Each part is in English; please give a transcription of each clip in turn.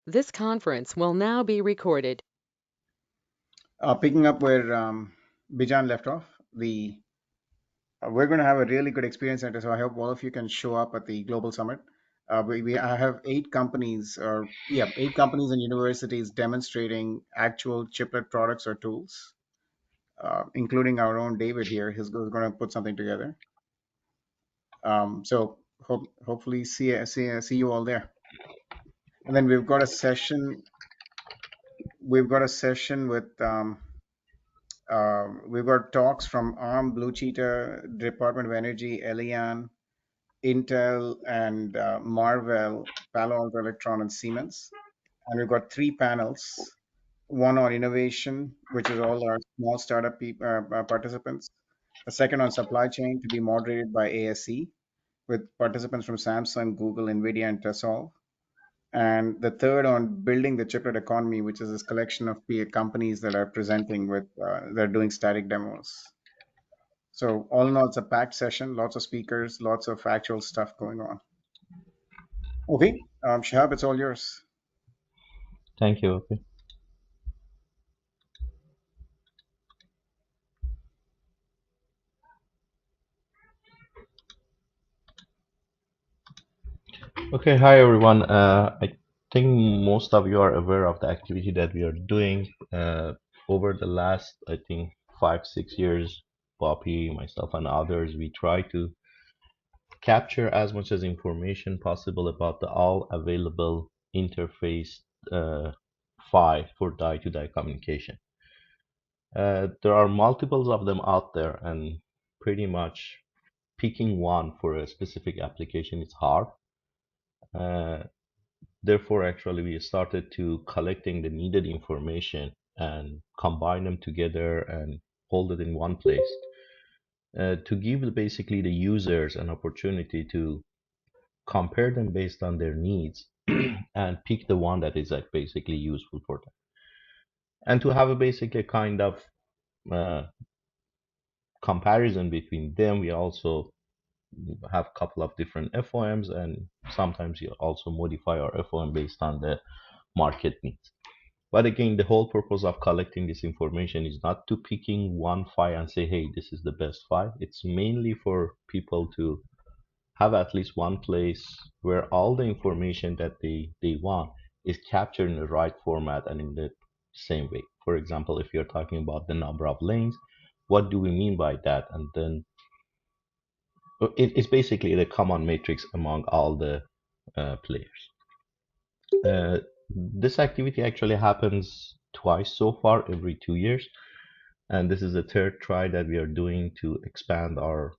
This conference will now be recorded. Picking up where Bijan left off, we're going to have a really good experience center. So I hope all of you can show up at the global summit. I have 8 companies, or yeah, 8 companies and universities demonstrating actual chiplet products or tools, including our own David here. He's going to put something together. So hopefully see you all there. And then we've got a session. We've got a session with we've got talks from ARM, Blue Cheetah, Department of Energy, Elian, Intel, and Marvell, Palo Alto Electron, and Siemens. And we've got 3 panels. One on innovation, which is all our small startup participants. The second on supply chain to be moderated by ASE with participants from Samsung, Google, NVIDIA, and Tesol. And the third on building the chiplet economy, which is this collection of companies that are presenting with, they're doing static demos. So all in all, it's a packed session, lots of speakers, lots of actual stuff going on. Okay, Shahab, it's all yours. Thank you. Okay. Okay. Hi, everyone. I think most of you are aware of the activity that we are doing. Over the last, I think, 5, 6 years, Poppy, myself, and others, we try to capture as much as information possible about the all available interface uh, PHY for die-to-die communication. There are multiples of them out there, and pretty much picking one for a specific application is hard. Uh, Therefore, actually, we started to collecting the needed information and combine them together and hold it in one place to give basically the users an opportunity to compare them based on their needs and pick the one that is like basically useful for them, and to have a basically kind of uh, comparison between them. We also have a couple of different FOMs, and sometimes you also modify our FOM based on the market needs. But again, the whole purpose of collecting this information is not to picking one file and say, hey, this is the best file. It's mainly for people to have at least one place where all the information that they want is captured in the right format and in the same way. For example, if you're talking about the number of lanes, what do we mean by that? And then it's basically the common matrix among all the players. Uh, this activity actually happens twice so far, every 2 years, and this is the third try that we are doing to expand our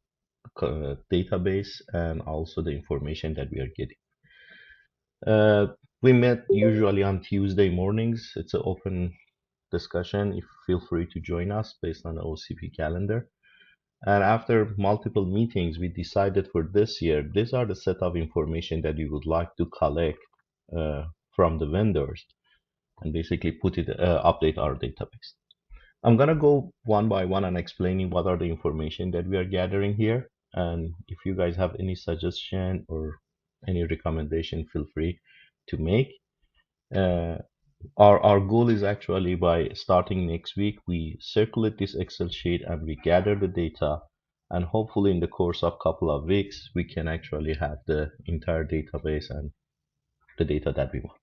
database and also the information that we are getting. We met usually on Tuesday mornings. It's an open discussion. If feel free to join us based on the OCP calendar. And after multiple meetings, we decided for this year, these are the set of information that we would like to collect uh, from the vendors and basically update our database. I'm gonna go one by one and explaining what are the information that we are gathering here. And if you guys have any suggestion or any recommendation, feel free to make. Uh, our goal is actually by starting next week, we circulate this Excel sheet and we gather the data, and hopefully in the course of couple of weeks, we can actually have the entire database and the data that we want.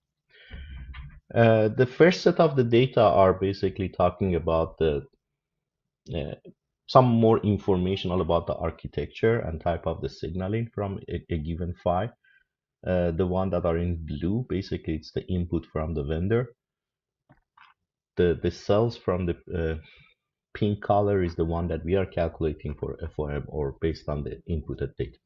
The first set of the data are basically talking about the uh, some more information all about the architecture and type of the signaling from a given file. The one that are in blue, basically it's the input from the vendor. The cells from the pink color is the one that we are calculating for FOM or based on the inputted data.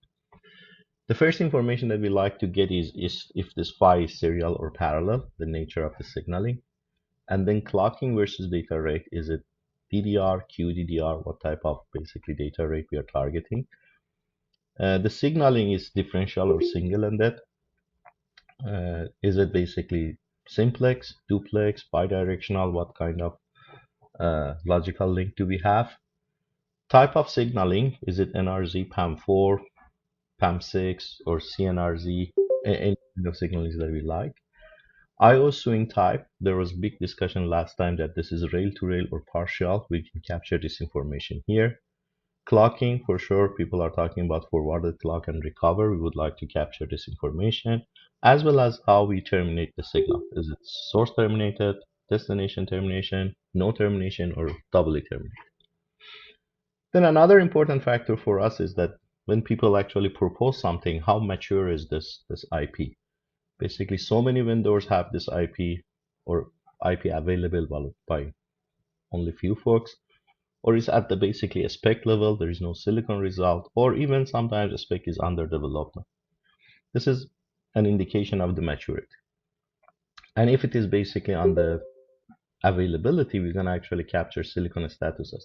The first information that we like to get is if this file is serial or parallel, the nature of the signaling. And then clocking versus data rate, is it DDR, QDDR, what type of basically data rate we are targeting. The signaling is differential or single-ended. Is it basically simplex, duplex, bidirectional, what kind of logical link do we have? Type of signaling, is it NRZ, PAM4, PAM6, or CNRZ, any kind of signaling that we like. I/O swing type, there was big discussion last time that this is rail-to-rail or partial. We can capture this information here. Clocking, for sure, people are talking about forwarded clock and recover. We would like to capture this information, as well as how we terminate the signal. Is it source terminated, destination termination, no termination, or doubly terminated? Then another important factor for us is that when people actually propose something, how mature is this IP? Basically, so many vendors have this IP or IP available by only few folks, or is at the basically a spec level, there is no silicon result, or even sometimes a spec is under development. This is an indication of the maturity. And if it is basically on the availability, we're going to actually capture silicon statuses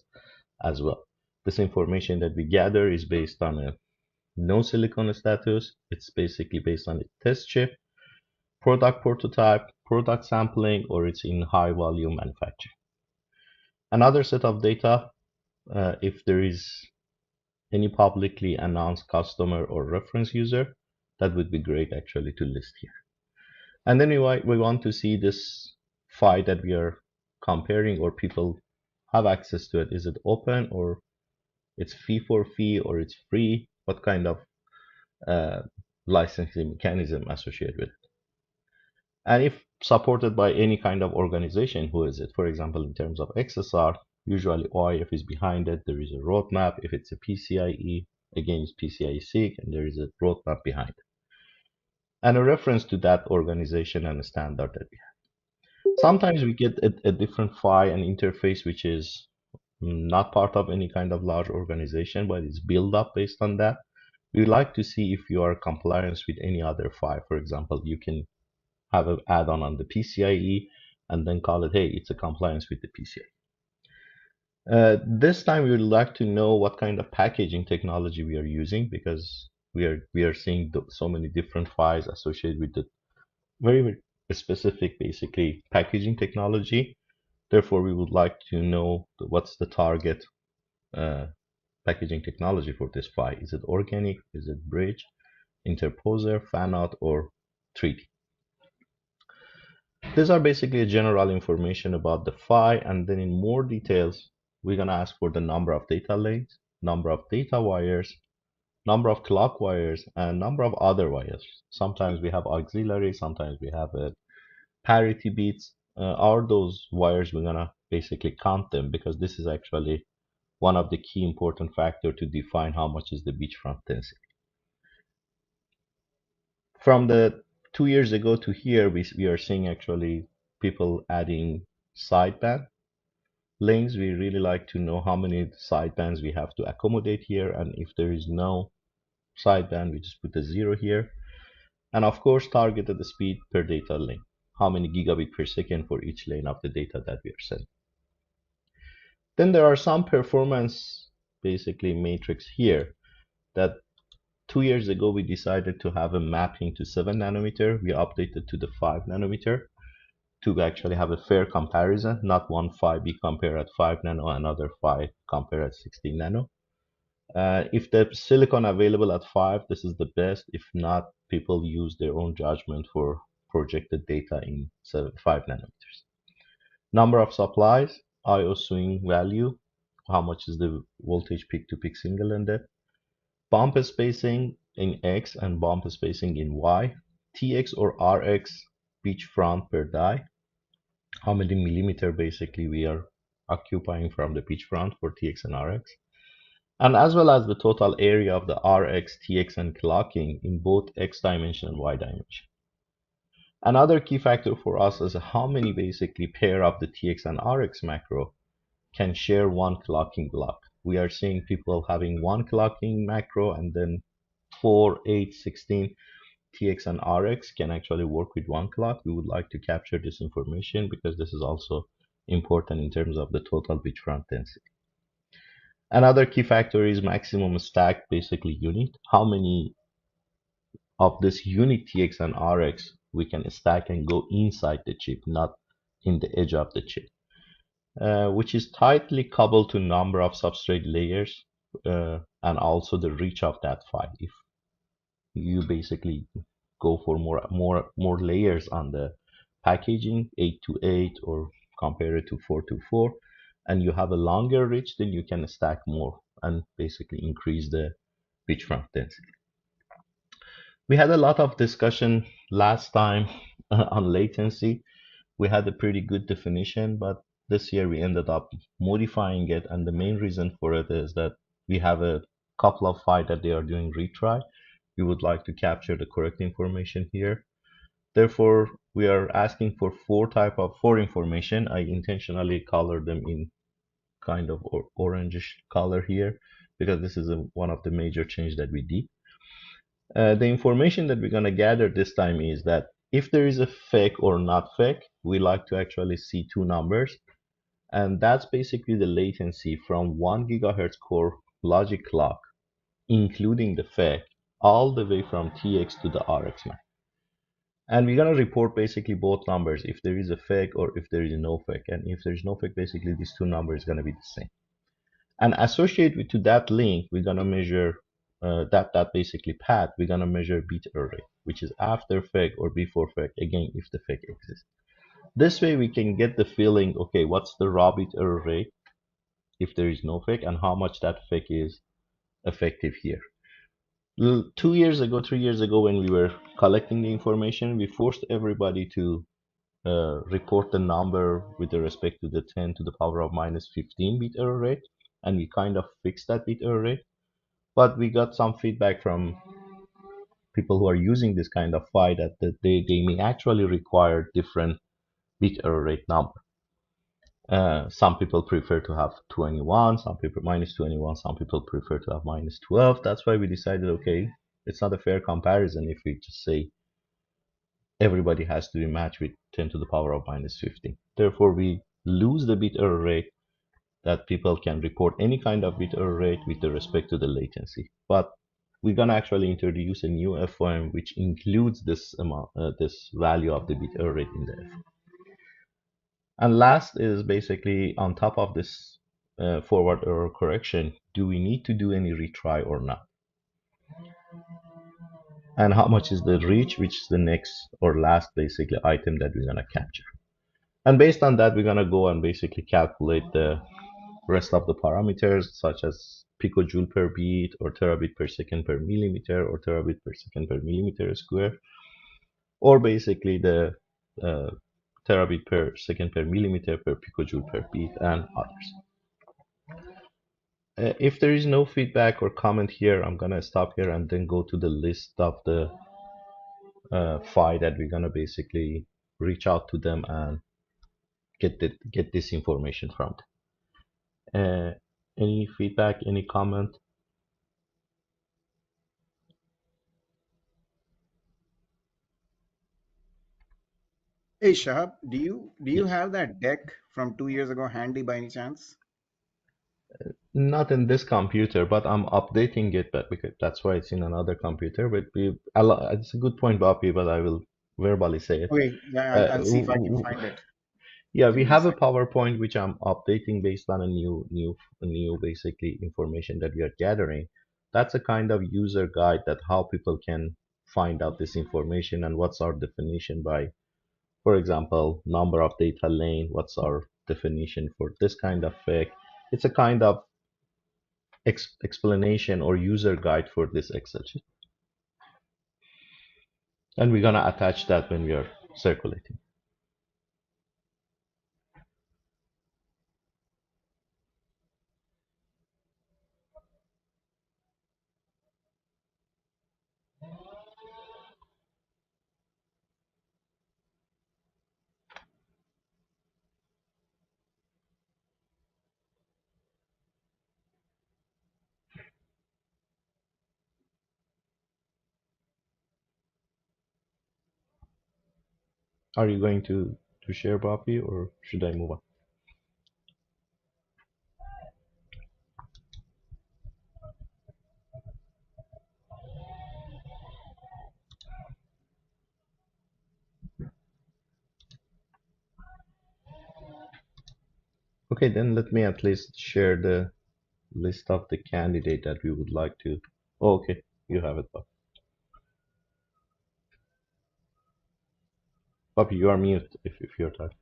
as well. This information that we gather is based on a no silicon status. It's basically based on a test chip, product prototype, product sampling, or it's in high volume manufacturing. Another set of data, if there is any publicly announced customer or reference user, that would be great actually to list here. And then we want to see this file that we are comparing, or people have access to it. Is it open, or it's fee for fee, or it's free? What kind of licensing mechanism associated with it? And if supported by any kind of organization, who is it? For example, in terms of XSR, usually OIF is behind it. There is a roadmap. If it's a PCIe, again, it's PCIe SIG, and there is a roadmap behind it. And a reference to that organization and a standard that we have. Sometimes we get a different file and interface which is not part of any kind of large organization, but it's built up based on that. We like to see if you are compliance with any other file. For example, you can have an add-on on the PCIe and then call it, hey, it's a compliance with the PCIe. This time we would like to know what kind of packaging technology we are using, because we are seeing so many different files associated with the very, very specific, basically, packaging technology. Therefore, we would like to know what's the target packaging technology for this file. Is it organic? Is it bridge, interposer, fan-out, or 3D? These are basically general information about the file, and then in more details, we're going to ask for the number of data lanes, number of data wires, number of clock wires, and number of other wires. Sometimes we have auxiliary, sometimes we have parity bits. Are those wires, we're going to basically count them, because this is actually one of the key important factor to define how much is the beachfront density. From the 2 years ago to here, we are seeing actually people adding sideband lanes. We really like to know how many sidebands we have to accommodate here, and if there is no sideband, we just put a 0 here. And of course, targeted speed per data lane. How many gigabit per second for each lane of the data that we are sending. Then there are some performance, basically, matrix here that 2 years ago we decided to have a mapping to 7 nanometer. We updated to the 5 nanometer to actually have a fair comparison, not one 5 be compared at 5 nano, another 5 compared at 16 nano. If the silicon available at 5, this is the best. If not, people use their own judgment for projected data in 5 nanometers. Number of supplies, I/O swing value, how much is the voltage peak to peak single ended, bump spacing in X and bump spacing in Y, TX or RX beachfront per die, how many millimeter basically we are occupying from the beachfront for TX and RX, and as well as the total area of the RX, TX, and clocking in both X dimension and Y dimension. Another key factor for us is how many basically pair of the TX and RX macro can share one clocking block. We are seeing people having one clocking macro, and then 4, 8, 16 TX and RX can actually work with one clock. We would like to capture this information because this is also important in terms of the total beachfront density. Another key factor is maximum stack, basically unit. How many of this unit TX and RX we can stack and go inside the chip, not in the edge of the chip, which is tightly coupled to number of substrate layers and also the reach of that file. If you basically go for more layers on the packaging 8 to 8 or compare it to 4 to 4, and you have a longer reach, then you can stack more and basically increase the beachfront density. We had a lot of discussion last time on latency. We had a pretty good definition, but this year we ended up modifying it, and the main reason for it is that we have a couple of files that they are doing retry. We would like to capture the correct information here. Therefore, we are asking for four information. I intentionally colored them in kind of orangish color here because this is one of the major changes that we did. The information that we're going to gather this time is that if there is a fake or not fake, we like to actually see two numbers, and that's basically the latency from 1 gigahertz core logic clock, including the fake, all the way from TX to the RX max. And we're going to report basically both numbers, if there is a fake or if there is no fake. And if there's no fake, basically these two numbers are going to be the same. And associated to that link, we're going to measure that basically path, we're going to measure bit error rate, which is after fake or before fake, again, if the fake exists. This way we can get the feeling, okay, what's the raw bit error rate if there is no fake and how much that fake is effective here. 2 years ago, 3 years ago, when we were collecting the information, we forced everybody to report the number with respect to the 10 to the power of minus 15 bit error rate, and we kind of fixed that bit error rate. But we got some feedback from people who are using this kind of file that they may actually require different bit error rate number. Some people prefer to have 21, some people minus 21, some people prefer to have minus 12. That's why we decided, okay, it's not a fair comparison if we just say everybody has to be matched with 10 to the power of minus 15. Therefore, we lose the bit error rate that people can report any kind of bit error rate with respect to the latency. But we're gonna actually introduce a new FOM which includes this amount, this value of the bit error rate in the FOM. And last is basically on top of this forward error correction, do we need to do any retry or not? And how much is the reach, which is the next or last basically item that we're gonna capture. And based on that, we're gonna go and basically calculate the rest of the parameters such as picojoule per bit or terabit per second per millimeter or terabit per second per millimeter square, or basically the terabit per second per millimeter per picojoule per bit and others. If there is no feedback or comment here, I'm gonna stop here and then go to the list of the file that we're gonna basically reach out to them and get this information from them. Any feedback, any comment? Hey Shahab, do you Yes. have that deck from 2 years ago handy by any chance? Not in this computer, but I'm updating it, but because that's why it's in another computer. But it's a good point, Bobby, but I will verbally say it. Okay, yeah, Uh, I'll see if I can find it. yeah, Give we me a have a sec. PowerPoint which I'm updating based on a new basically information that we are gathering. That's a kind of user guide that how people can find out this information and what's our definition by, for example, number of data lane, what's our definition for this kind of fake. It's a kind of explanation or user guide for this Excel sheet. And we're gonna attach that when we are circulating. Are you going to share, Bobby, or should I move on? Okay, then let me at least share the list of the candidate that we would like to. Oh, okay, you have it, Bob. Poppy, you are mute if you're talking.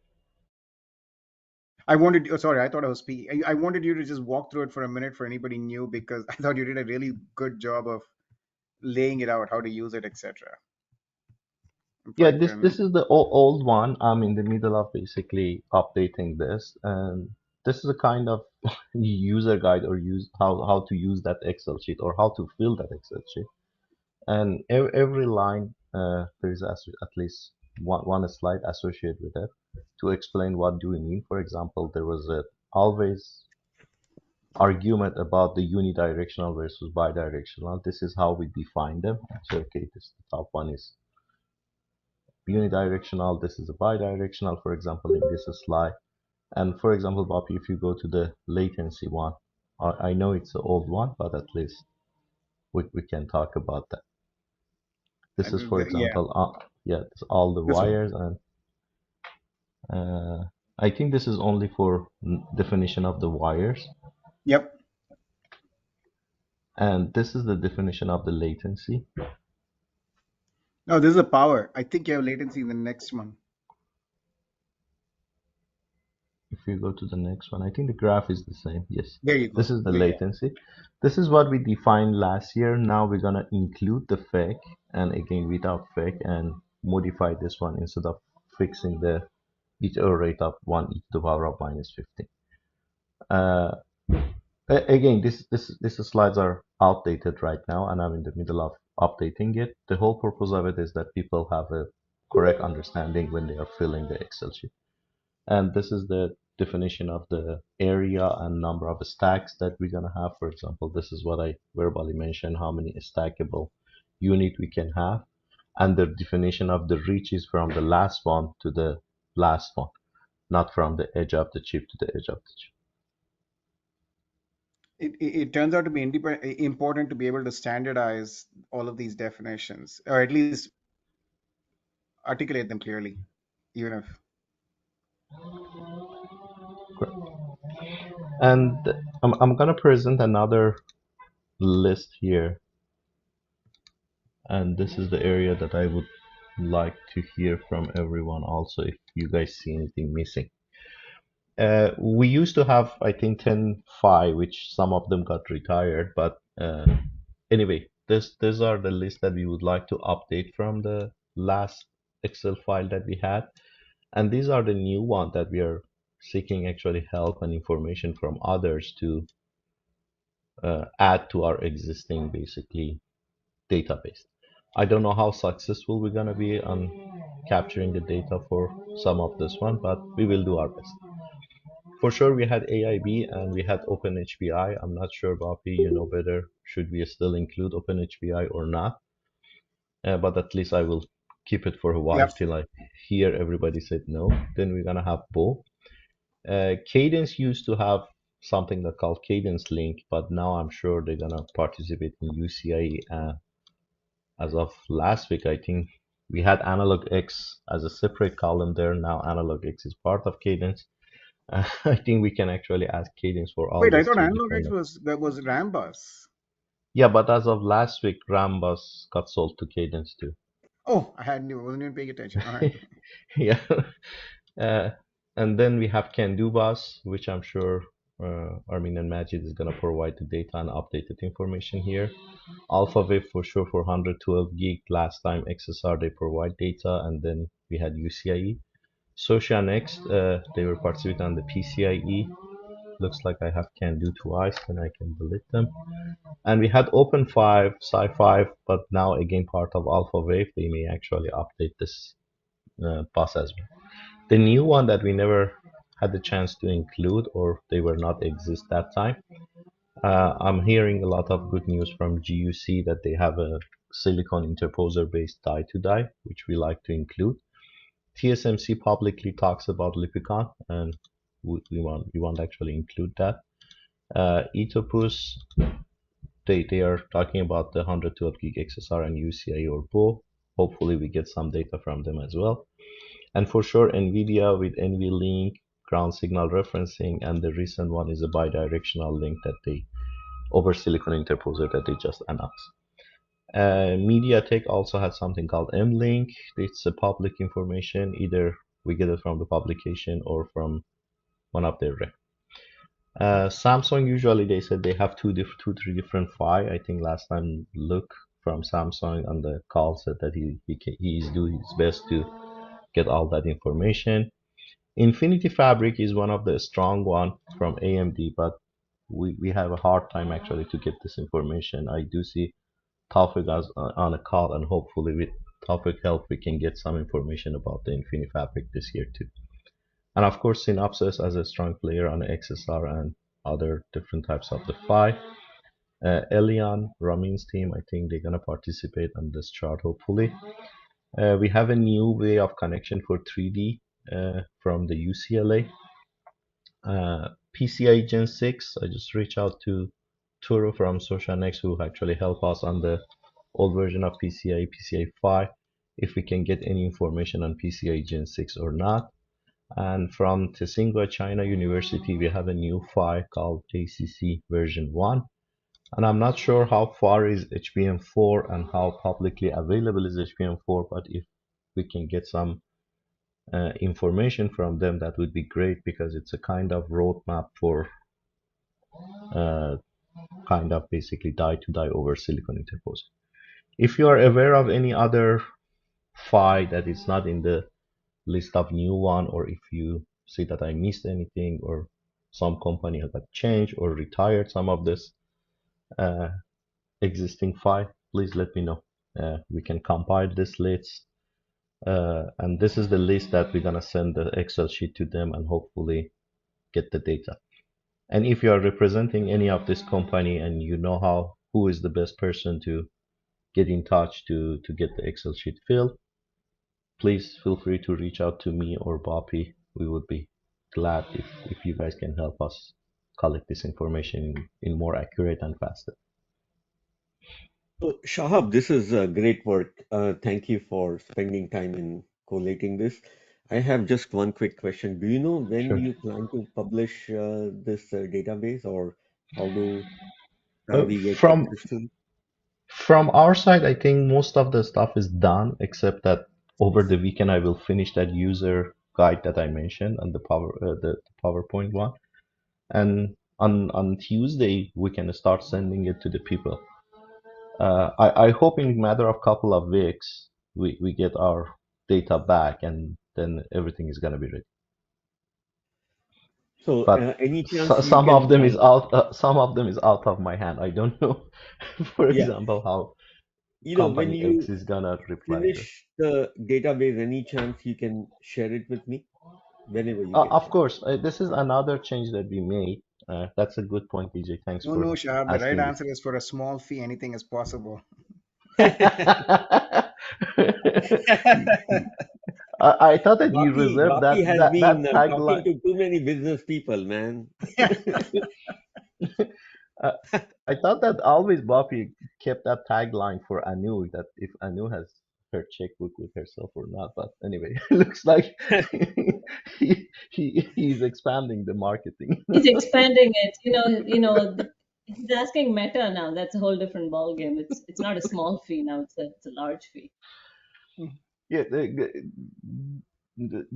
I wanted, oh, sorry, I thought I was speaking. I wanted you to just walk through it for a minute for anybody new because I thought you did a really good job of laying it out, how to use it, etc. If Yeah, I this can, is the old one. I'm in the middle of basically updating this, and this is a kind of user guide or use how to use that Excel sheet or how to fill that Excel sheet. And every line there is at least one slide associated with it to explain what do we mean. For example, there was a always argument about the unidirectional versus bidirectional. This is how we define them. So okay, this the top one is unidirectional, this is a bidirectional, for example, in this slide. And for example, Bobby, if you go to the latency one, I know it's an old one, but at least we can talk about that. This is, for yeah, example, yeah, it's all the this one. wires, and I think this is only for definition of the wires, Yep. and this is the definition of the latency. No, this is the power. I think you have latency in the next one. If you go to the next one, I think the graph is the same. Yes, There you this go. is the Yeah. latency. This is what we defined last year. Now we're gonna include the fake and again without fake and modify this one instead of fixing the bit error rate of 1 e to the power of minus 15. Uh, Again, this slides are outdated right now, and I'm in the middle of updating it. The whole purpose of it is that people have a correct understanding when they are filling the Excel sheet. And this is the definition of the area and number of stacks that we're gonna have. For example, this is what I verbally mentioned, how many stackable unit we can have. And the definition of the reach is from the last one to the last one, not from the edge of the chip to the edge of the chip. It turns out to be important to be able to standardize all of these definitions, or at least articulate them clearly, even if. And I'm gonna present another list here, and this is the area that I would like to hear from everyone also if you guys see anything missing. We used to have, I think, 10 phi, which some of them got retired. But anyway, these are the list that we would like to update from the last Excel file that we had. And these are the new one that we are seeking actually help and information from others to add to our existing basically database. I don't know how successful we're gonna be on capturing the data for some of this one, but we will do our best. For sure, we had AIB and we had OpenHBI. I'm not sure, Bobby, you know better. Should we still include OpenHBI or not? But at least I will keep it for a while Yep. till I hear everybody said no. Then we're gonna have both. Cadence used to have something that called Cadence Link, but now I'm sure they're gonna participate in UCI. As of last week, I think we had Analog X as a separate column there. Now Analog X is part of Cadence. I think we can actually ask Cadence for all Wait, I these thought three Analog different. X was Rambus. Yeah, but as of last week, Rambus got sold to Cadence too. Oh, I wasn't even paying attention. All right. Yeah. Uh, and then we have CanDoBus, which I'm sure Armin and Majid is going to provide the data and updated information here. AlphaWave for sure for 112 gig. Last time XSR they provide data, and then we had UCIe. Socia Next, they were participating on the PCIe. Looks like I have can do twice, then I can delete them. And we had Open5, Sci5, but now again part of AlphaWave. They may actually update this bus as well. The new one that we never had the chance to include or they were not exist that time. I'm hearing a lot of good news from GUC that they have a silicon interposer based die to die, which we like to include. TSMC publicly talks about Lipicon, and we want to actually include that. Etopus, they are talking about the 112 gig XSR and UCI or both. Hopefully, we get some data from them as well. And for sure, NVIDIA with NVLink, ground signal referencing, and the recent one is a bidirectional link that they over silicon interposer that they just announced. MediaTek also has something called M-Link. It's a public information. Either we get it from the publication or from one of their rep. Samsung usually they said they have two, three different PHY. I think last time Luke from Samsung on the call said that he is doing his best to get all that information. Infinity Fabric is one of the strong one from AMD, but we have a hard time actually to get this information. I do see Taufik as on a call, and hopefully with Taufik help we can get some information about the Infinity Fabric this year too. And of course, Synopsys as a strong player on XSR and other different types of the PHY. Elion, Ramin's team, I think they're gonna participate on this chart hopefully. We have a new way of connection for 3D from the UCLA. PCI Gen 6, I just reached out to Turo from SocialNext who actually help us on the old version of PCI 5, if we can get any information on PCI Gen 6 or not. And from Tsinghua China University, we have a new file called JCC version 1. And I'm not sure how far is HBM4 and how publicly available is HBM4, but if we can get some information from them, that would be great because it's a kind of roadmap for uh, kind of basically die to die over silicon interposer. If you are aware of any other file that is not in the list of new one, or if you see that I missed anything, or some company has got changed or retired some of this uh, existing file, please let me know. We can compile this list, and this is the list that we're gonna send the Excel sheet to them and hopefully get the data. And if you are representing any of this company and you know who is the best person to get in touch to get the Excel sheet filled, please feel free to reach out to me or Bobby. We would be glad if you guys can help us collect this information in more accurate and faster. So, Shahab, this is great work. Thank you for spending time in collating this. I have just one quick question. Do you know when Sure. you plan to publish this database, or how do Uh, we get from access to it? from our side, I think most of the stuff is done, except that over the weekend I will finish that user guide that I mentioned and the PowerPoint one. And on Tuesday we can start sending it to the people. I hope in a matter of couple of weeks we get our data back and then everything is gonna be ready. So, But any chance you some of can, them is out. Some of them is out of my hand. I don't know, for yeah, example, how when company X you is gonna reply to. finish the database, any chance you can share it with me whenever you get Of chance? course, this is another change that we made. That's a good point, DJ. Thanks No, no, for Shahab. The right asking answer is for a small fee, anything is possible. this. I thought that you reserved Baki has been that talking tagline. to too many business people, man. Uh, I thought that always Buffy kept that tagline for Anu, that if Anu has her checkbook with herself or not. But anyway, it looks like he's expanding the marketing. He's expanding it. He's asking Meta now. That's a whole different ball game. It's not a small fee now. It's a large fee. Yeah,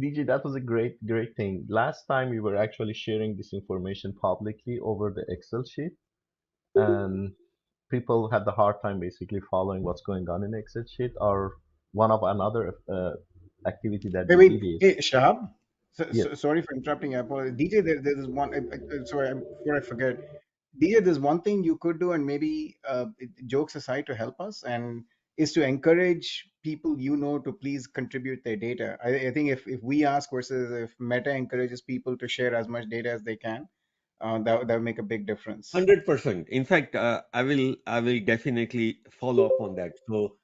DJ, that was a great thing. Last time we were actually sharing this information publicly over the Excel sheet, and people had the hard time basically following what's going on in Excel sheet. Or one of another activity that Wait, we wait. did is, Hey, Shahab. yes. Sorry for interrupting. I apologize. DJ, there's one. Sorry, before I forget. DJ, there's one thing you could do, and maybe jokes aside, to help us, and is to encourage people to please contribute their data. I think if we ask versus if Meta encourages people to share as much data as they can, that would make a big difference. 100%. In fact, I will definitely follow up on that. So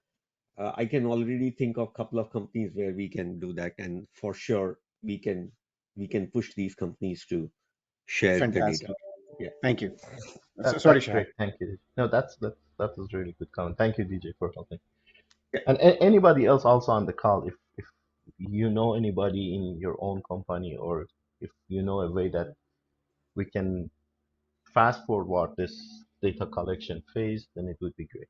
I can already think of a couple of companies where we can do that, and for sure we can push these companies to share the data. Fantastic. Yeah. Thank you. Sorry, That's Shahab. great. Thank you. No, that was really good comment. Thank you, DJ, for helping. Yeah. And anybody else also on the call, if you know anybody in your own company, or if you know a way that we can fast forward this data collection phase, then it would be great.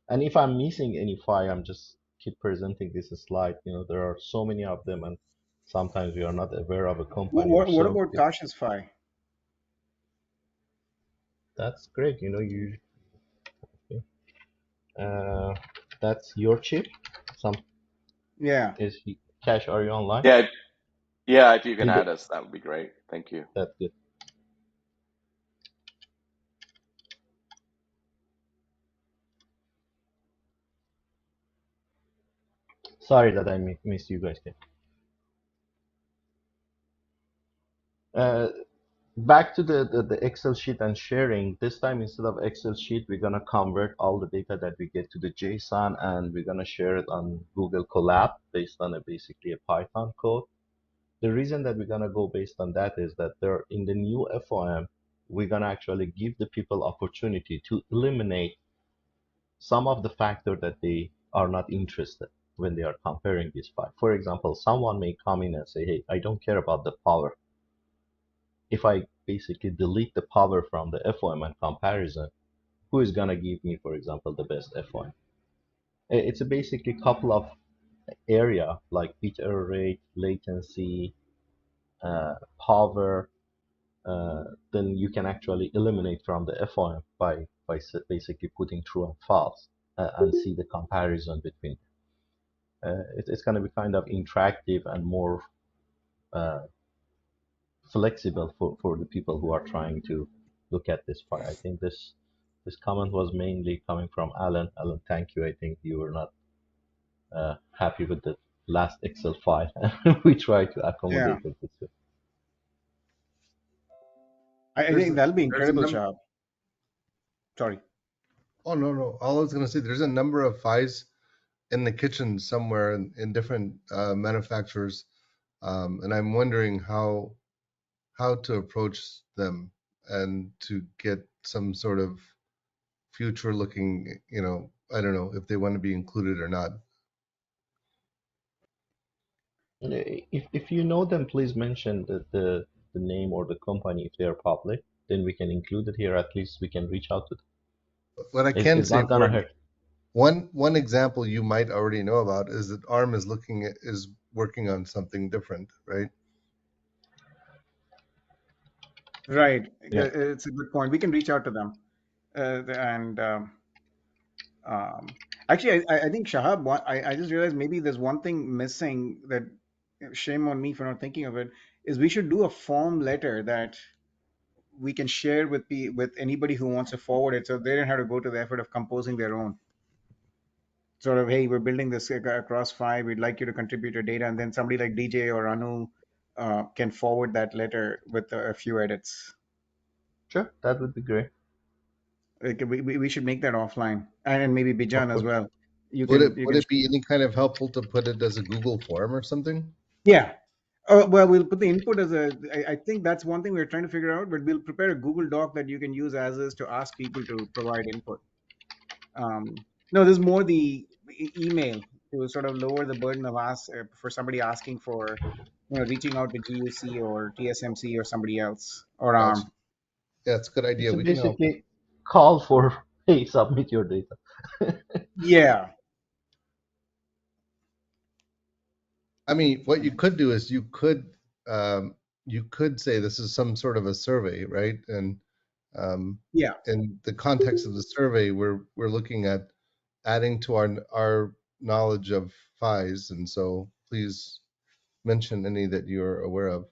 And if I'm missing any file, I'm just keep presenting this slide. There are so many of them, and sometimes we are not aware of a company or What so. about Kash's phi? That's great. You uh, that's your chip. Some Yeah. is he, Cash, are you online? Yeah, yeah, if you can Is add it us, that would be great. Thank you. that's good. Sorry that I missed you guys. Uh, Back to the Excel sheet and sharing. This time, instead of Excel sheet, we're gonna convert all the data that we get to the JSON, and we're gonna share it on Google Colab based on basically a Python code. The reason that we're gonna go based on that is that there in the new FOM, we're gonna actually give the people opportunity to eliminate some of the factor that they are not interested when they are comparing this file. For example, someone may come in and say, hey, I don't care about the power. If I basically delete the power from the FOM and comparison, who is gonna give me, for example, the best FOM? It's a basically couple of area like bit error rate, latency, power. Then you can actually eliminate from the FOM by basically putting true and false and see the comparison between. It's going to be kind of interactive and more uh, flexible for the people who are trying to look at this file. I think this comment was mainly coming from Alan. Alan, thank you. I think you were not happy with the last Excel file. We try to Yeah. accommodate it this way. I There's think a, that'll be there's a incredible, number. Shahab. Sorry. Oh no. All I was gonna say, there's a number of PHYs in the kitchen somewhere in different manufacturers, and I'm wondering how to approach them and to get some sort of future looking. I don't know if they want to be included or not. If you know them, please mention the name or the company if they are public. Then we can include it here. At least we can reach out to them. What I can It's say not for gonna hurt. one example you might already know about is that ARM is working on something different, right? Right. Yeah. It's a good point. We can reach out to them. And actually, I think Shahab, I just realized maybe there's one thing missing that shame on me for not thinking of it is we should do a form letter that we can share with anybody who wants to forward it so they don't have to go to the effort of composing their own. Sort of, hey, we're building this across five. We'd like you to contribute your data, and then somebody like DJ or Anu can forward that letter with a few edits. Sure, that would be great. Like, we should make that offline, and maybe Of Bijan as course. well. You Would can it you would can it be any kind of helpful to put it as a Google form or something? Yeah. Well, we'll put the input as I think that's one thing we're trying to figure out, but we'll prepare a Google Doc that you can use as is to ask people to provide input. No, there's more the email to sort of lower the burden of ask for somebody asking for, reaching out to GUC or TSMC or somebody else or Gotcha. ARM. Yeah, it's a good idea. It's a We can help. basically call for hey, submit your data. Yeah. I mean, what you could do is you could say this is some sort of a survey, right? And Yeah. in the context of the survey, we're looking at adding to our knowledge of FIs, and so please mention any that you're aware of.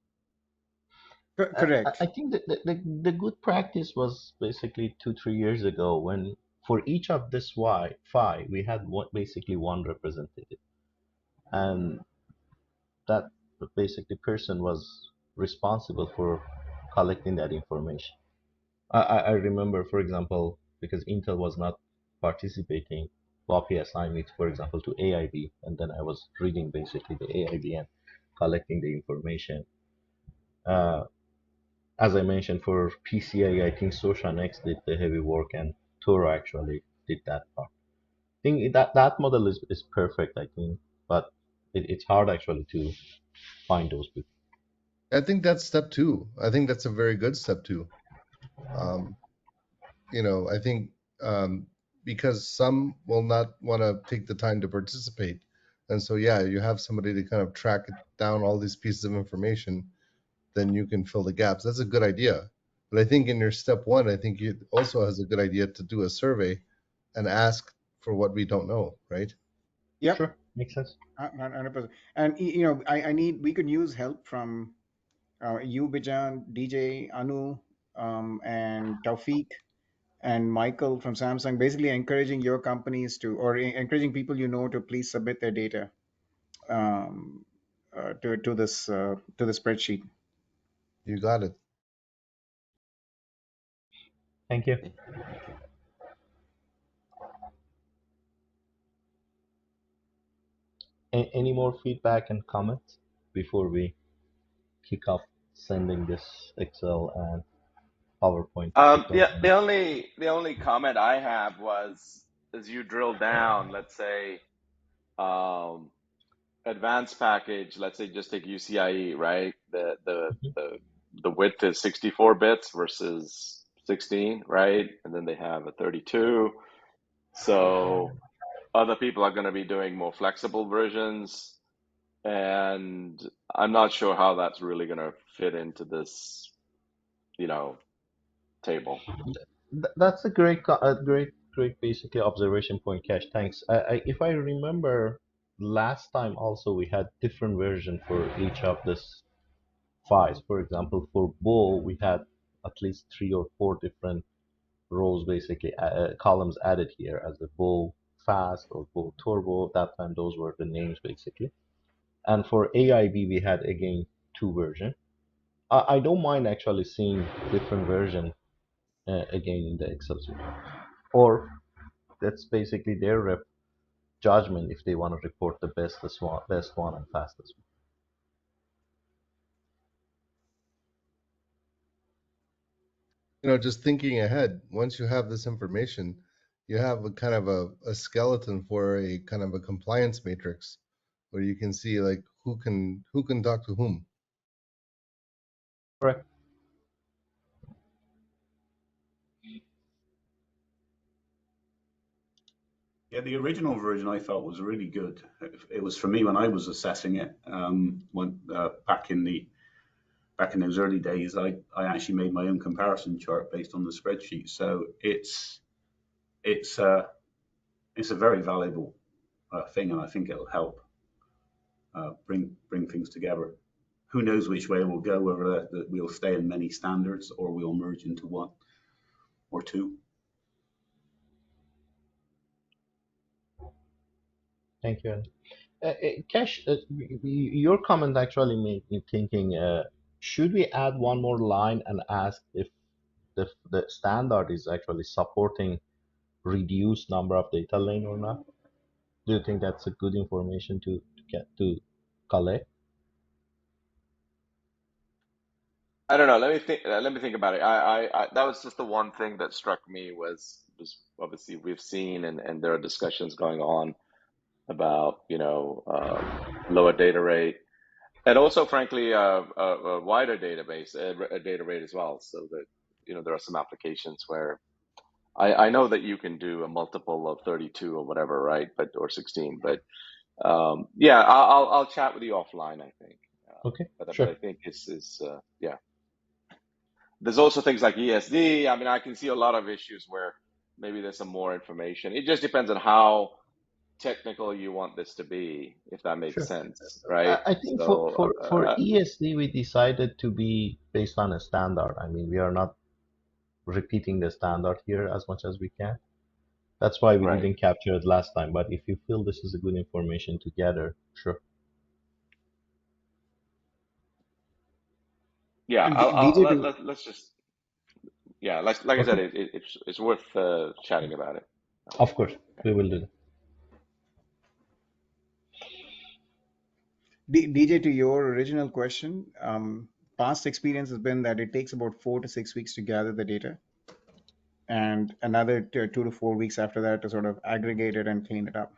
Correct. I think that the good practice was basically 2 3 years ago when for each of this phi we had basically one representative, and that basically person was responsible for collecting that information. I remember, for example, because Intel was not participating, Floppy assigned me, for example, to AIB, and then I was reading basically the AIB and collecting the information. Uh, as I mentioned, for PCI, I think Soshanex did the heavy work, and Toro actually did that part. I think that model is perfect, I think, but it's hard actually to find those people. I think that's step two. I think that's a very good step two. I think um, because some will not want to take the time to participate. And so, yeah, you have somebody to kind of track down all these pieces of information, then you can fill the gaps. That's a good idea. But I think in your step one, I think it also has a good idea to do a survey and ask for what we don't know, right? Yep. Sure, makes sense. 100%. And we could use help from you, Bijan, DJ, Anu, and Taufik and Michael from Samsung, basically encouraging your companies to, or encouraging people to please submit their data um, to the spreadsheet. You got it. Thank you. Any more feedback and comments before we kick off sending this Excel and PowerPoint to Yeah, close? the only comment I have was as you drill down, let's say, um, advanced package, let's say just take UCIe, right? Mhm. The width is 64 bits versus 16, right? And then they have a 32. So other people are going to be doing more flexible versions, and I'm not sure how that's really going to fit into this, table. That's a great basically observation point, Cash. Thanks. If I remember, last time also we had different version for each of this files. For example, for Bow, we had at least 3 or 4 different rows, basically columns added here as the Bow Fast or Bow Turbo. That time those were the names basically. And for AIB, we had again 2 version. I don't mind actually seeing different version again in the Excel sheet. Or that's basically their rep judgment if they want to report the best one and fastest one. Just thinking ahead, once you have this information, you have a kind of a skeleton for a kind of a compliance matrix where you can see like who can talk to whom. Correct. Yeah, the original version I felt was really good. It was for me when I was assessing it. Back in those early days, I actually made my own comparison chart based on the spreadsheet. So it's a very valuable thing, and I think it'll help bring things together. Who knows which way we'll go? Whether we'll stay in many standards or we'll merge into one or two. Thank you. Cash, your comment actually made me thinking, should we add one more line and ask if the standard is actually supporting reduced number of data lane or not? Do you think that's a good information to get to collect? I don't know. Let me think about it. That was just the one thing that struck me was obviously we've seen and there are discussions going on about lower data rate and also frankly a wider database, a data rate as well. So that there are some applications where I know that you can do a multiple of 32 or whatever, right? Or 16, but yeah, I'll chat with you offline, I think. Okay, But sure. I think yeah. There's also things like ESD. I mean, I can see a lot of issues where maybe there's some more information. It just depends on how technical you want this to be, if that makes Sure. sense, right? I think for So, for for ESD we decided to be based on a standard. I mean, we are not repeating the standard here as much as we can. That's why we right. didn't capture it last time. But if you feel this is a good information to gather, sure. Yeah, And DJ, let's just, yeah, like I said, Okay. it's worth chatting about it. Of course, we will do that. DJ, to your original question, past experience has been that it takes about 4 to 6 weeks to gather the data, and another 2 to 4 weeks after that to sort of aggregate it and clean it up.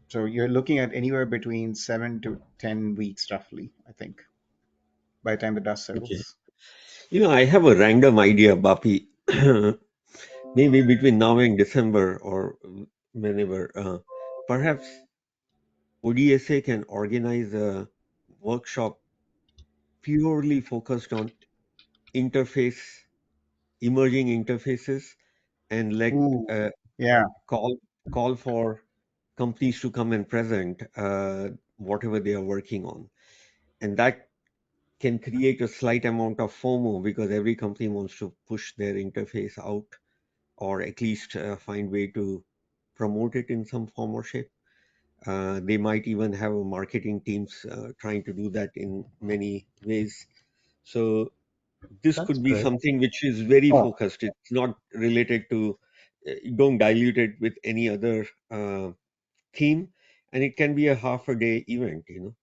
So you're looking at anywhere between 7 to 10 weeks, roughly, I think, by the time the dust Okay. settles. I have a random idea, Bapi. maybe between now and December or whenever, perhaps ODSA can organize a workshop purely focused on interface, emerging interfaces, and let Ooh, uh, yeah. call call for companies to come and present whatever they are working on, and that can create a slight amount of FOMO because every company wants to push their interface out or at least find way to promote it in some form or shape. They might even have a marketing teams trying to do that in many ways. So this That's could be great. something which is very Oh, focused. It's not related to, don't dilute it with any other theme, and it can be a half a day event, you know.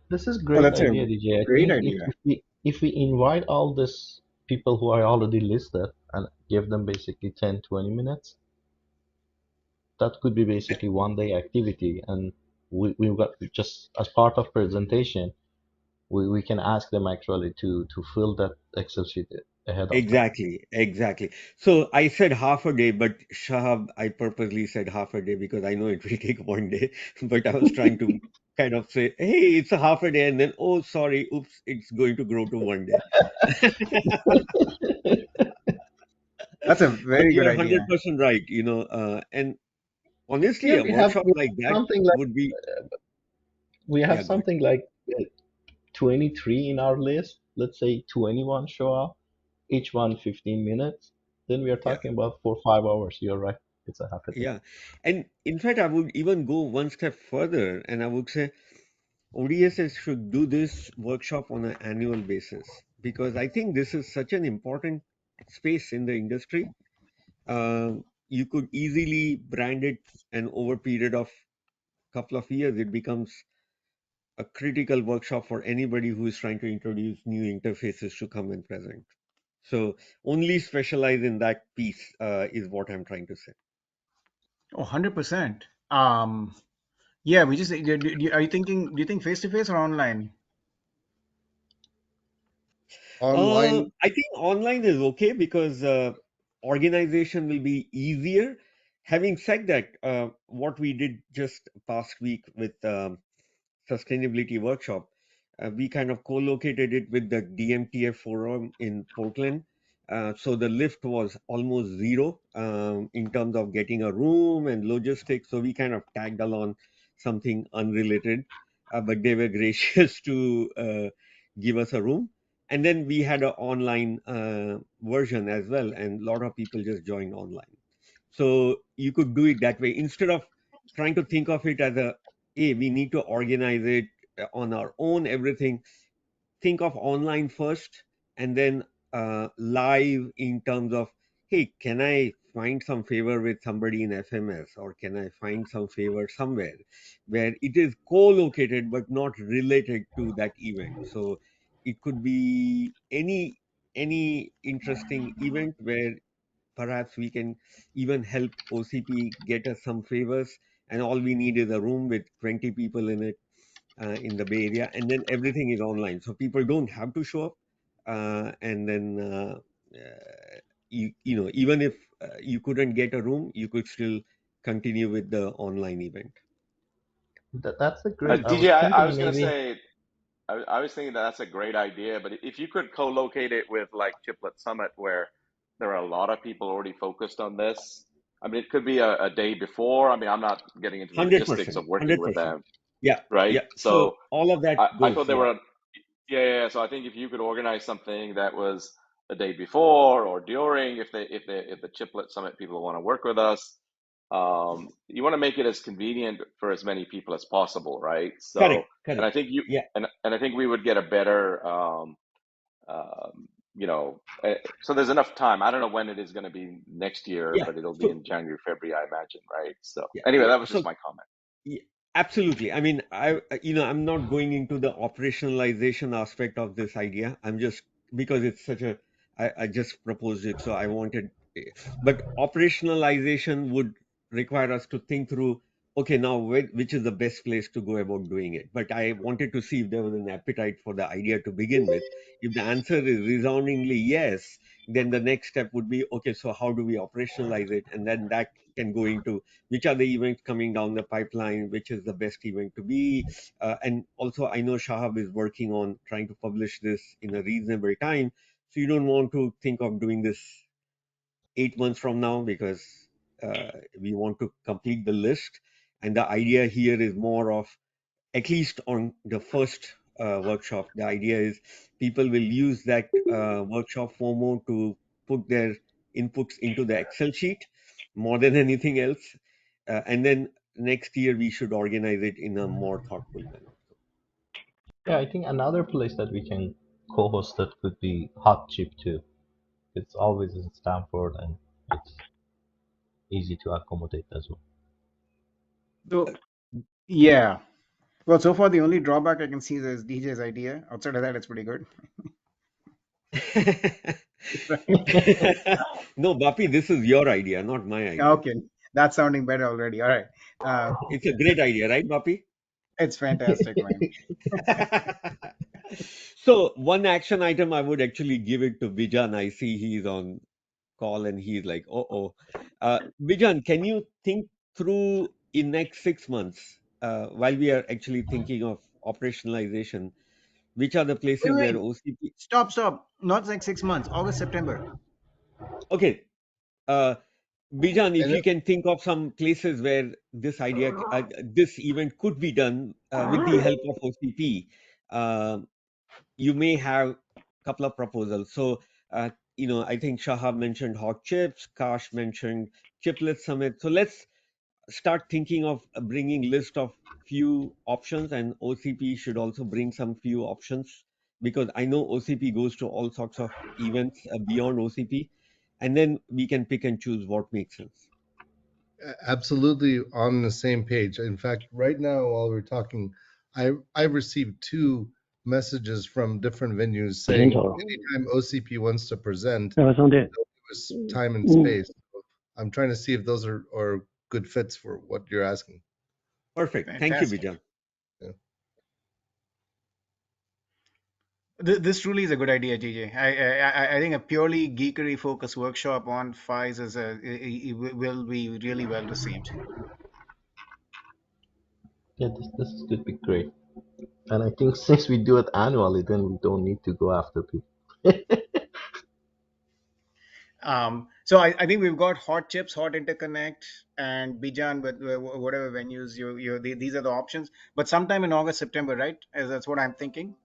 This is oh, great that's a idea, DJ. I great think idea. if we invite all these people who are already listed and give them basically 10-20 minutes, that could be basically 1 day activity, and we got just as part of presentation, we can ask them actually to fill that Excel sheet ahead of time. Exactly, exactly. So I said half a day, but Shahab, I purposely said half a day because I know it will take 1 day. But I was trying to kind of say, hey, it's a half a day, and then, oh, sorry, oops, it's going to grow to 1 day. That's a But very good you're idea. 100% right, you know, and honestly, Yeah, a workshop like that something like would be, we have yeah, good. something like 23 in our list. Let's say 21 show up, each one 15 minutes. Then we are Yeah, talking about 4 5 hours. You're right. It's a half a day. yeah. And in fact, I would even go one step further, and I would say ODSS should do this workshop on an annual basis because I think this is such an important space in the industry. You could easily brand it, and over a period of couple of years, it becomes a critical workshop for anybody who is trying to introduce new interfaces to come and present. So only specialize in that piece is what I'm trying to say. Oh, 100%. Yeah, we just are you thinking, do you think face to face or online? Online. I think online is okay because organization will be easier. Having said that, what we did just past week with sustainability workshop, we kind of co-located it with the DMTF forum in Portland. So the lift was almost zero in terms of getting a room and logistics. So we kind of tagged along something unrelated, but they were gracious to give us a room. And then we had an online version as well, and a lot of people just joined online. So you could do it that way instead of trying to think of it as a, hey, we need to organize it on our own, everything. Think of online first and then live in terms of, hey, can I find some favor with somebody in FMS or can I find some favor somewhere where it is co-located but not related to that event. So it could be any interesting event where perhaps we can even help OCP get us some favors, and all we need is a room with 20 people in it in the Bay Area, and then everything is online, so people don't have to show up. And then you know, even if you couldn't get a room, you could still continue with the online event. That's a great. I TJ, was I thinking was gonna maybe say, I was thinking that that's a great idea, but if you could co-locate it with like Chiplet Summit, where there are a lot of people already focused on this. I mean, it could be a day before. I mean, I'm not getting into the logistics 100%, of working with 100%. them, Yeah, right? yeah. So So all of that I goes. thought they Yeah, were, yeah, yeah, yeah. So I think if you could organize something that was the day before or during, if the Chiplet Summit people want to work with us, you want to make it as convenient for as many people as possible, right? So, correct, and I correct. think you Yeah, and I think we would get a better, you know, so there's enough time. I don't know when it is going to be next year, yeah. but it'll be So in January, February, I imagine, right? So yeah, anyway, yeah. that was just So my comment. yeah, absolutely. I mean, you know, I'm not going into the operationalization aspect of this idea. I'm just, because it's such a, I just proposed it, so I wanted, but operationalization would require us to think through, okay, now which is the best place to go about doing it? But I wanted to see if there was an appetite for the idea to begin with. If the answer is resoundingly yes, then the next step would be, okay, so how do we operationalize it? And then that can go into which are the events coming down the pipeline, which is the best event to be. And also, I know Shahab is working on trying to publish this in a reasonable time. So you don't want to think of doing this 8 months from now because we want to complete the list. And the idea here is more of, at least on the first workshop, the idea is people will use that workshop FOMO to put their inputs into the Excel sheet more than anything else. And then next year, we should organize it in a more thoughtful manner. Yeah, I think another place that we can co-host that could be Hot Chip too. It's always in Stanford and it's easy to accommodate as well. So yeah. Well, so far the only drawback I can see is DJ's idea. Outside of that, it's pretty good. No, Bapi, this is your idea, not my idea. Okay, that's sounding better already. All right, It's a great idea, right, Bapi? it's fantastic, man. So one action item I would actually give it to Bijan. I see he's on call and he's like, oh. Bijan, can you think through in next 6 months, while we are actually thinking of operationalization, which are the Wait, places where wait, OCP... stop. Not like 6 months. August, September. Okay, uh, Bijan, if And you can think of some places where this idea, this event could be done with the help of OCP, you may have a couple of proposals. So, I think Shahab mentioned hot chips, Kash mentioned chiplet summit. So let's start thinking of bringing list of few options, and OCP should also bring some few options because I know OCP goes to all sorts of events beyond OCP, and then we can pick and choose what makes sense. absolutely on the same page. In fact, right now while we're talking, I've received two messages from different venues saying anytime OCP wants to present, they'll give us time and space. I'm trying to see if those are good fits for what you're asking. Perfect. Thank you, Fantastic. Bijan. Yeah. This truly is a good idea, GJ. I think a purely geekery focused workshop on FIs will be really well received. Yeah, this could be great. And I think since we do it annually, then we don't need to go after people. So I think we've got hot chips, hot interconnect, and Bijan with whatever venues these are the options. But sometime in August, September, right? That's what I'm thinking.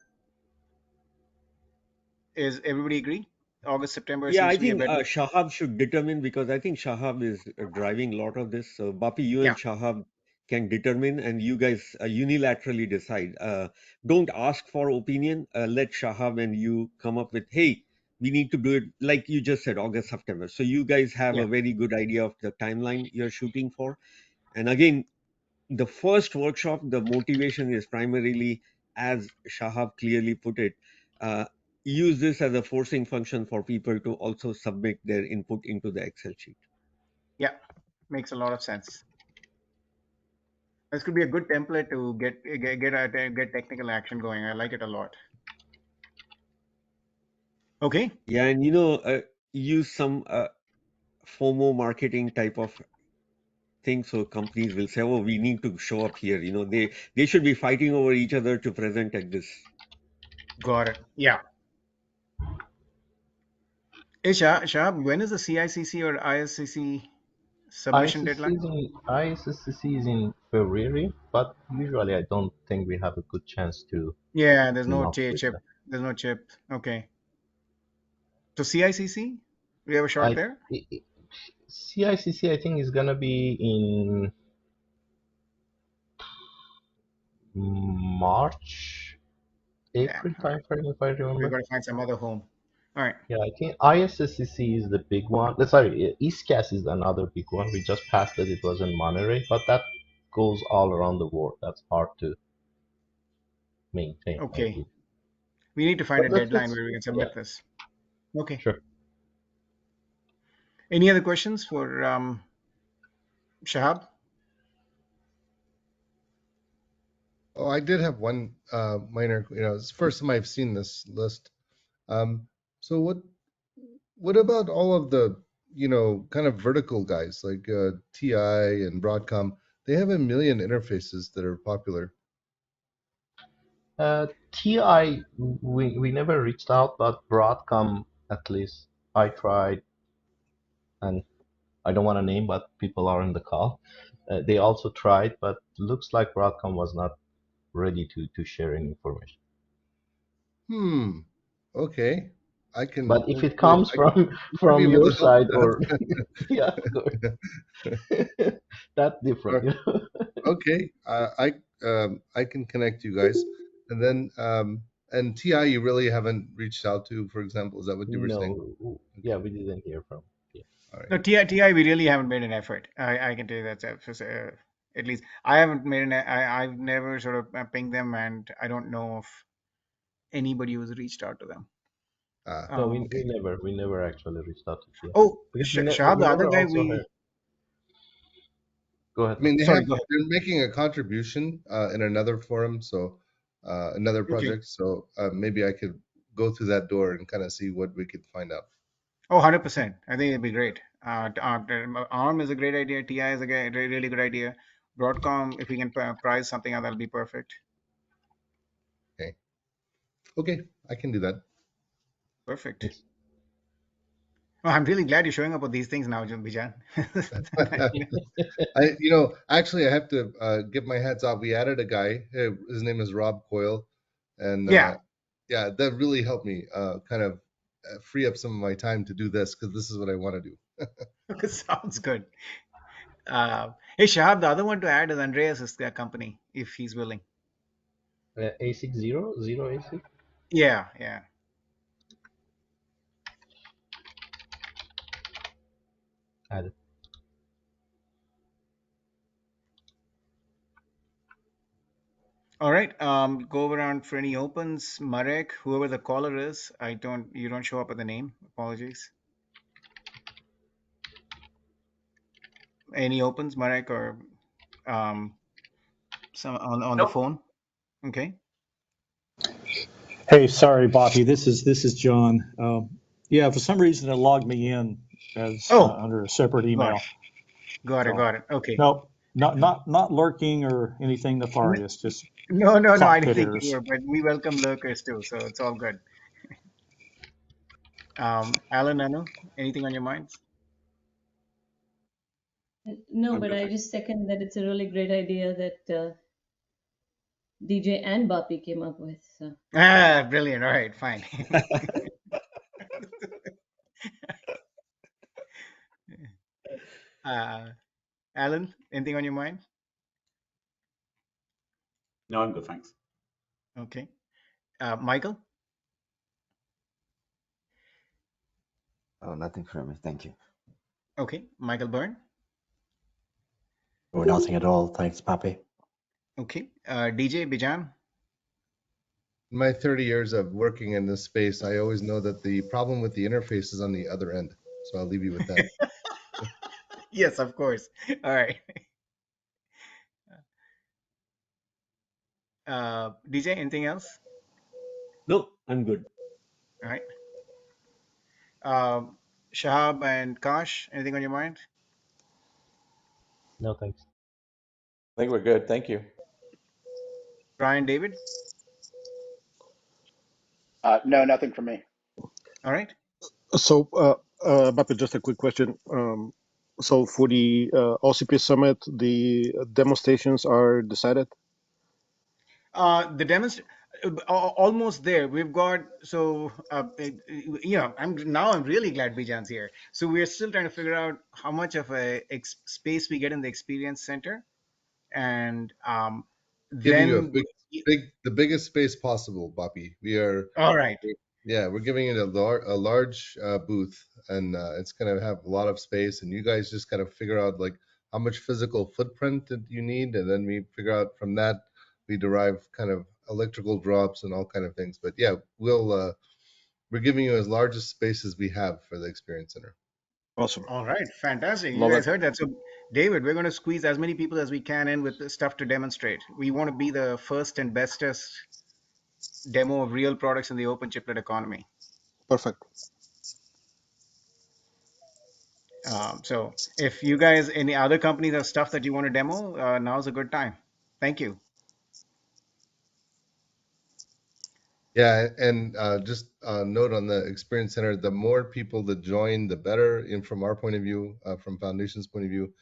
Is everybody agree? August, September Yeah, seems I to be a think better. Shahab should determine because I think Shahab is driving a lot of this. So, Bapi, you Yeah, and Shahab can determine, and you guys unilaterally decide. Don't ask for opinion. Let Shahab and you come up with, hey, we need to do it like you just said, August, September. So you guys have yeah, a very good idea of the timeline you're shooting for. And again, the first workshop, the motivation is primarily, as Shahab clearly put it, uh, use this as a forcing function for people to also submit their input into the Excel sheet. yeah. Makes a lot of sense. This could be a good template to get technical action going. I like it a lot. Okay. Yeah, and use some FOMO marketing type of thing, so companies will say, "Oh, we need to show up here." They should be fighting over each other to present at this. Got it. Yeah. Hey, Shahab, when is the CICC or ISCC submission deadline? ISSCC is in February, but usually I don't think we have a good chance to Yeah, there's no not push chip. that. There's no chip. Okay. So CICC, we have a shot I, there. CICC I think is gonna be in March, Damn. April All right. timeframe if I We've remember. got to find some other home. All right. Yeah, I think ISSCC is the big one. Sorry, EastCast is another big one. We just passed it. It was in Monterey, but that goes all around the world. That's hard to maintain, I Okay. believe. We need to find But a deadline let's where we can yeah, submit this. Okay. sure. Any other questions for Shahab? Oh, I did have one minor. It's the first time I've seen this list. So what about all of the kind of vertical guys like TI and Broadcom? They have a million interfaces that are popular. TI, we never reached out, but Broadcom, at least I tried, and I don't want to name, but people are in the call. They also tried, but looks like Broadcom was not ready to share any information. Hmm. Okay. I can But if it maybe comes I might be from able your to help side, with or yeah, of course, that. that's different, Or- Okay. I can connect you guys, and then and TI you really haven't reached out to, for example. Is that what you were saying? No, yeah, Okay. we didn't hear from. Yeah. All right. No, TI, we really haven't made an effort. I can tell you that. At least I haven't made I've never sort of pinged them, and I don't know of anybody who's reached out to them. No, Okay. we never actually reached out to TI Oh, because Shahab, we the other never guy, also heard. Go ahead, I Tom. mean, sorry, go ahead. they're making a contribution in another forum, so another Okay. project. So maybe I could go through that door and kind of see what we could find out. Oh, 100%. I think it'd be great. ARM is a great idea. TI is a really good idea. Broadcom, if we can price something out, that'll be perfect. Okay. Okay, I can do that. Perfect. Yes. Well, I'm really glad you're showing up with these things now, Bijan. Actually, I have to give my hats off. We added a guy. His name is Rob Coyle, and Yeah, yeah, that really helped me kind of free up some of my time to do this because this is what I want to do. sounds good. Hey, Shahab, the other one to add is Andreas' company, if he's willing. A60 AC. Yeah, yeah. Added. All right. Go around for any opens. Marek, whoever the caller is, you don't show up with the name. Apologies. Any opens, Marek, or some on the Nope. phone? Okay. Hey, sorry, Bobby. This is John. Yeah, for some reason it logged me in as Oh, under a separate got email. it. Got it. So Got it. Okay. no, not lurking or anything nefarious. Just No. I didn't cockpit think you errors. were, but we welcome lurkers too, so it's all good. Alan, Anu, anything on your minds? No, I'm but good, I thanks. just second that it's a really great idea that DJ and Bapi came up with. So Ah, brilliant. All right, fine. uh, Alan, anything on your mind? No, I'm good, thanks. Okay. Michael? Oh, nothing from me. Thank you. Okay. Michael Byrne? Or nothing at all. Thanks, Papi. Okay. DJ Bijan? In my 30 years of working in this space, I always know that the problem with the interface is on the other end. So I'll leave you with that. Yes, of course. All right. DJ, anything else? No, I'm good. All right. Shahab and Kash, anything on your mind? No, thanks. I think we're good. Thank you. Brian, David? No, nothing from me. All right. So, Bappa, just a quick question. So for the OCP summit, the demo stations are decided? The demonstration almost there. We've got I'm really glad Bijan's here. So we're still trying to figure out how much of a space we get in the experience center, and Giving you a then the biggest space possible, Boppy. all right. Yeah, we're giving it a large booth, and it's going to have a lot of space. And you guys just kind of figure out like how much physical footprint that you need, and then we figure out from that we derive kind of electrical drops and all kind of things. But yeah, we're giving you as large a space as we have for the experience center. Awesome. All right, fantastic. You Moment. guys heard that. So David, we're going to squeeze as many people as we can in with the stuff to demonstrate. We want to be the first and bestest demo of real products in the open chiplet economy. Perfect. So if you guys, any other companies have stuff that you want to demo, now's a good time. Thank you. Yeah, and just note on the Experience Center, the more people that join, the better. And from our point of view, from Foundation's point of view,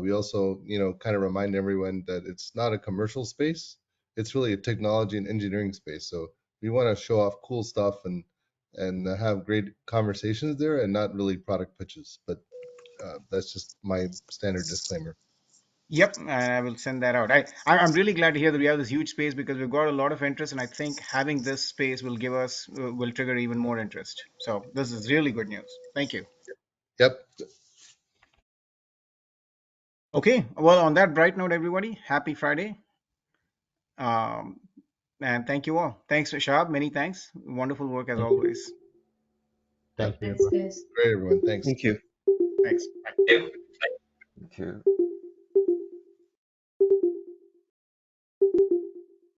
we also, kind of remind everyone that it's not a commercial space. It's really a technology and engineering space. So we want to show off cool stuff and have great conversations there, and not really product pitches. But that's just my standard disclaimer. Yep, and I will send that out. I'm really glad to hear that we have this huge space because we've got a lot of interest, and I think having this space will give us will trigger even more interest. So this is really good news. Thank you. Yep. Okay, well, on that bright note, everybody, happy Friday. And thank you all. Thanks, Shahab. Many thanks. Wonderful work as always. Thank you. Thanks, guys. Great, everyone. Thanks. Thank you. Thanks. Thank you.